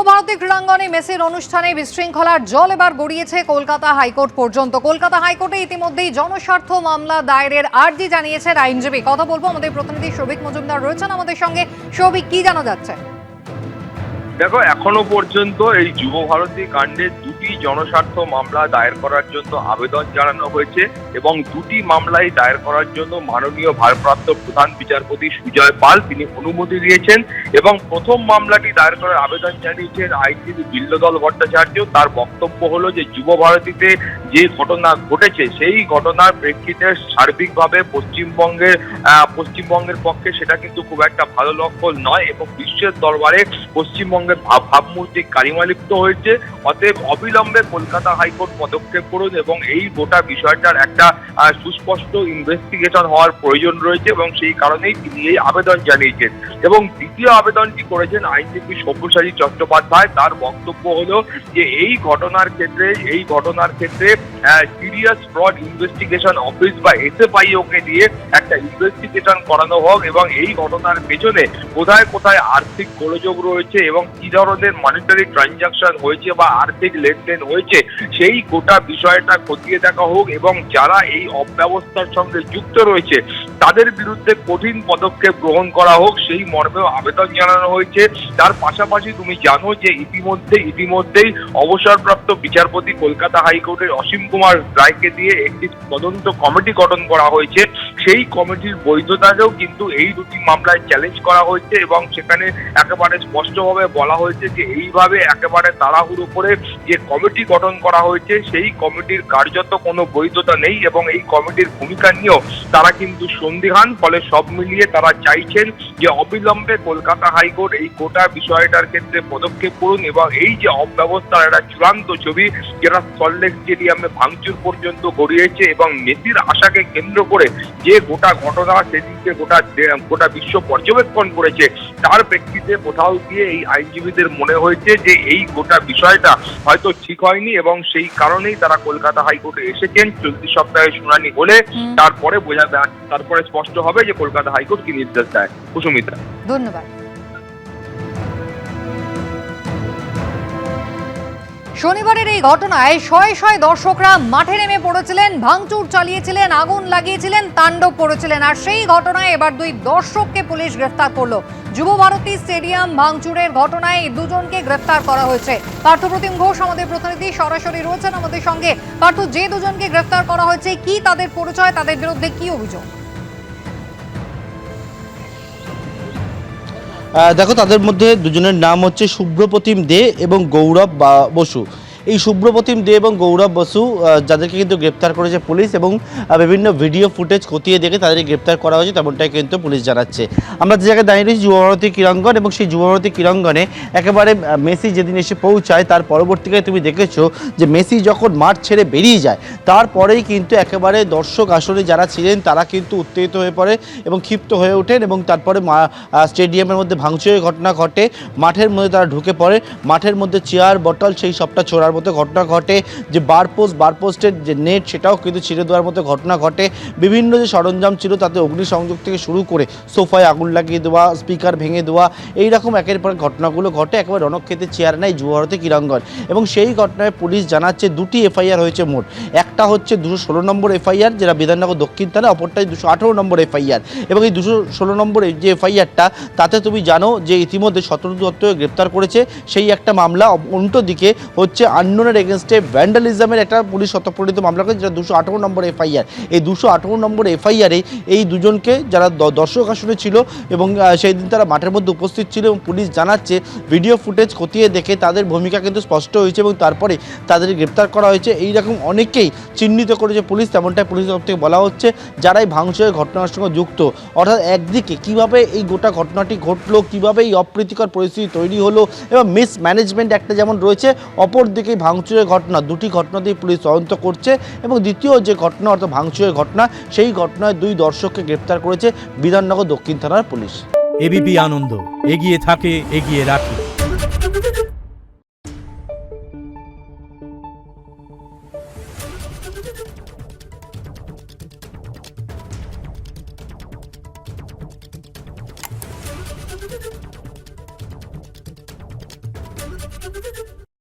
যুবভারতী ক্রীড়াঙ্গনে মেসির অনুষ্ঠানে বিশৃঙ্খলার জল এবার গড়িয়েছে কলকাতা হাইকোর্ট পর্যন্ত। কলকাতা হাইকোর্টে ইতিমধ্যেই জনস্বার্থ মামলা দায়েরের আর্জি জানিয়েছেন আইনজীবী। কথা বলবো, আমাদের প্রতিনিধি সৌভিক মজুমদার রয়েছেন আমাদের সঙ্গে। সৌভিক, কি জানা যাচ্ছে? দেখো, এখনো পর্যন্ত এই যুবভারতী কাণ্ডে দুটি জনস্বার্থ মামলা দায়ের করার জন্য আবেদন জানানো হয়েছে এবং দুটি মামলাই দায়ের করার জন্য মাননীয় ভারপ্রাপ্ত প্রধান বিচারপতি সুজয় পাল তিনি অনুমতি দিয়েছেন এবং প্রথম মামলাটি দায়ের করার আবেদন জানিয়েছেন আইনজীবী বিল্লদল ভট্টাচার্য। তার বক্তব্য হলো যে যুবভারতীতে যে ঘটনা ঘটেছে সেই ঘটনার প্রেক্ষিতে সার্বিকভাবে পশ্চিমবঙ্গের পক্ষে সেটা কিন্তু খুব একটা ভালো লক্ষণ নয় এবং বিশ্বের দরবারে পশ্চিমবঙ্গের ভাবমূর্তি কালিমালিপ্ত হয়েছে। অতএব অবিলম্বে কলকাতা হাইকোর্ট পদক্ষেপ করুন এবং এই গোটা বিষয়টার একটা সুস্পষ্ট ইনভেস্টিগেশন হওয়ার প্রয়োজন রয়েছে এবং সেই কারণেই তিনি এই আবেদন জানিয়েছেন। এবং দ্বিতীয় আবেদনটি করেছেন আইনজীবী সব্যসাচী চট্টোপাধ্যায়। তার বক্তব্য হলো যে এই ঘটনার ক্ষেত্রে সিরিয়াস ফ্রড ইনভেস্টিগেশন অফিস বা SFIO কে দিয়ে একটা ইনভেস্টিগেশন করানো হোক এবং এই ঘটনার পেছনে কোথায় কোথায় আর্থিক গোলযোগ রয়েছে এবং কি ধরনের মনিটারি ট্রানজাকশন হয়েছে বা আর্থিক লেনদেন হয়েছে সেই গোটা বিষয়টা খতিয়ে দেখা হোক এবং যারা এই অব্যবস্থার সঙ্গে যুক্ত রয়েছে তাদের বিরুদ্ধে কঠিন পদক্ষেপ গ্রহণ করা হোক, সেই মর্মেও আবেদন জানানো হয়েছে। তার পাশাপাশি তুমি জানো যে ইতিমধ্যেই অবসরপ্রাপ্ত বিচারপতি কলকাতা হাইকোর্টের অসীম কুমার রায়কে দিয়ে একটি তদন্ত কমিটি গঠন করা হয়েছে। সেই কমিটির বৈধতাকেও কিন্তু এই দুটি মামলায় চ্যালেঞ্জ করা হয়েছে এবং সেখানে একেবারে স্পষ্টভাবে বলা হয়েছে যে এইভাবে একেবারে তাড়াহুড়ো করে যে কমিটি গঠন করা হয়েছে সেই কমিটির কার্যত কোনো বৈধতা নেই এবং এই কমিটির ভূমিকা নিয়েও তারা কিন্তু সন্দিহান। ফলে সব মিলিয়ে তারা চাইছেন যে অবিলম্বে কলকাতা হাইকোর্ট এই গোটা বিষয়টার ক্ষেত্রে পদক্ষেপ করুন এবং এই যে অব্যবস্থার একটা চূড়ান্ত ছবি যেটা সল্টলেক স্টেডিয়ামে ভাঙচুর পর্যন্ত গড়িয়েছে এবং মেসির আশাকে কেন্দ্র করে যে গোটা ঘটনা সেদিনকে গোটা বিশ্ব পর্যবেক্ষণ করেছে তার প্রেক্ষিতে কোথাও গিয়ে এই আইনজীবীদের মনে হয়েছে যে এই গোটা বিষয়টা হয়তো ঠিক হয়নি এবং সেই কারণেই তারা কলকাতা হাইকোর্টে এসেছেন। চলতি সপ্তাহে শুনানি হলে তারপরে স্পষ্ট হবে যে কলকাতা হাইকোর্ট কি নির্দেশ দেয়। কুসুমিতা, ধন্যবাদ। শনিবারের এই ঘটনায় শয়ে শয়ে দর্শকরা মাঠে নেমে পড়েছিলেন, ভাঙচুর চালিয়েছিলেন, আগুন লাগিয়েছিলেন, তাণ্ডব করেছিলেন। আর সেই ঘটনায় এবার দুই দর্শককে পুলিশ গ্রেফতার করলো। যুবভারতী স্টেডিয়াম ভাঙচুরের ঘটনায় এই দুজনকে গ্রেফতার করা হয়েছে। পার্থপ্রতিম ঘোষ আমাদের প্রতিনিধি সরাসরি রয়েছেন আমাদের সঙ্গে। পার্থ, যে দুজনকে গ্রেফতার করা হয়েছে কি তাদের পরিচয়, তাদের বিরুদ্ধে কি অভিযোগ? দেখো, তাদের মধ্যে দুজনের নাম হচ্ছে শুভ্রপ্রতিম দে এবং গৌরব বসু। এই শুভ্রপ্রতিম দে এবং গৌরব বসু যাদেরকে কিন্তু গ্রেপ্তার করেছে পুলিশ এবং বিভিন্ন ভিডিও ফুটেজ খতিয়ে দেখে তাদেরকে গ্রেপ্তার করা হয়েছে তেমনটাই কিন্তু পুলিশ জানাচ্ছে। আমরা যে জায়গায় দাঁড়িয়ে রয়েছি যুবভারতী ক্রীড়াঙ্গন এবং সেই যুবভারতী ক্রীড়াঙ্গনে একেবারে মেসি যেদিন এসে পৌঁছায় তার পরবর্তীকালে তুমি দেখেছো যে মেসি যখন মাঠ ছেড়ে বেরিয়ে যায় তারপরেই কিন্তু একেবারে দর্শক আসরে যারা ছিলেন তারা কিন্তু উত্তেজিত হয়ে পড়ে এবং ক্ষিপ্ত হয়ে ওঠেন এবং তারপরে স্টেডিয়ামের মধ্যে ভাঙচুরের ঘটনা ঘটে। মাঠের মধ্যে তারা ঢুকে পড়ে, মাঠের মধ্যে চেয়ার বটল সেই সবটা ছোড়ার মতো ঘটনা ঘটে। যে বারপোস্টের যে নেট সেটাও কিন্তু ছিঁড়ে দেওয়ার মতো ঘটনা ঘটে। বিভিন্ন যে সরঞ্জাম ছিল তাতে অগ্নিসংযোগ থেকে শুরু করে সোফায় আগুন লাগিয়ে দেওয়া, স্পিকার ভেঙে দেওয়া, এইরকম একের পর ঘটনাগুলো ঘটে। একেবারে রণক্ষেত্রে চেয়ার নেয় যুবভারতী ক্রীড়াঙ্গন এবং সেই ঘটনায় পুলিশ জানাচ্ছে দুটি FIR হয়েছে মোট। একটা হচ্ছে 216 নম্বর FIR যেটা বিধাননগর দক্ষিণ থানা, অপরটাই 218 নম্বর FIR এবং এই 216 নম্বর যে FIRটা তাতে তুমি জানো যে ইতিমধ্যে 17 দত্তকে গ্রেপ্তার করেছে সেই একটা মামলা। উল্টো দিকে হচ্ছে আননোনের এগেনস্টে ভ্যান্ডালিজমের একটা পুলিশ স্বতঃপ্রণীত মামলা করে যেটা 218 নম্বর FIR। এই 218 নম্বর FIR-এ এই দুজনকে যারা দর্শক আসনে ছিল এবং সেই দিন তারা মাঠের মধ্যে উপস্থিত ছিল এবং পুলিশ জানাচ্ছে ভিডিও ফুটেজ খতিয়ে দেখে তাদের ভূমিকা কিন্তু স্পষ্ট হয়েছে এবং তারপরে তাদের গ্রেপ্তার করা হয়েছে। এইরকম অনেকেই চিহ্নিত করেছে পুলিশ, তেমনটাই পুলিশের তরফ থেকে বলা হচ্ছে যারা এই ভাঙচুরের ঘটনার সঙ্গে যুক্ত। অর্থাৎ একদিকে কীভাবে এই গোটা ঘটনাটি ঘটলো, কীভাবে এই অপ্রীতিকর পরিস্থিতি তৈরি হলো এবং মিসম্যানেজমেন্ট একটা যেমন রয়েছে, অপরদিকে ভাঙচুরের ঘটনা দুটি ঘটনাতেই পুলিশ তদন্ত করছে এবং দ্বিতীয় যে ঘটনা অর্থাৎ ভাঙচুরের ঘটনা সেই ঘটনায় দুই দর্শককে গ্রেপ্তার করেছে বিধাননগর দক্ষিণ থানার পুলিশ। এবিপি আনন্দ, এগিয়ে থাকে, এগিয়ে রাখে।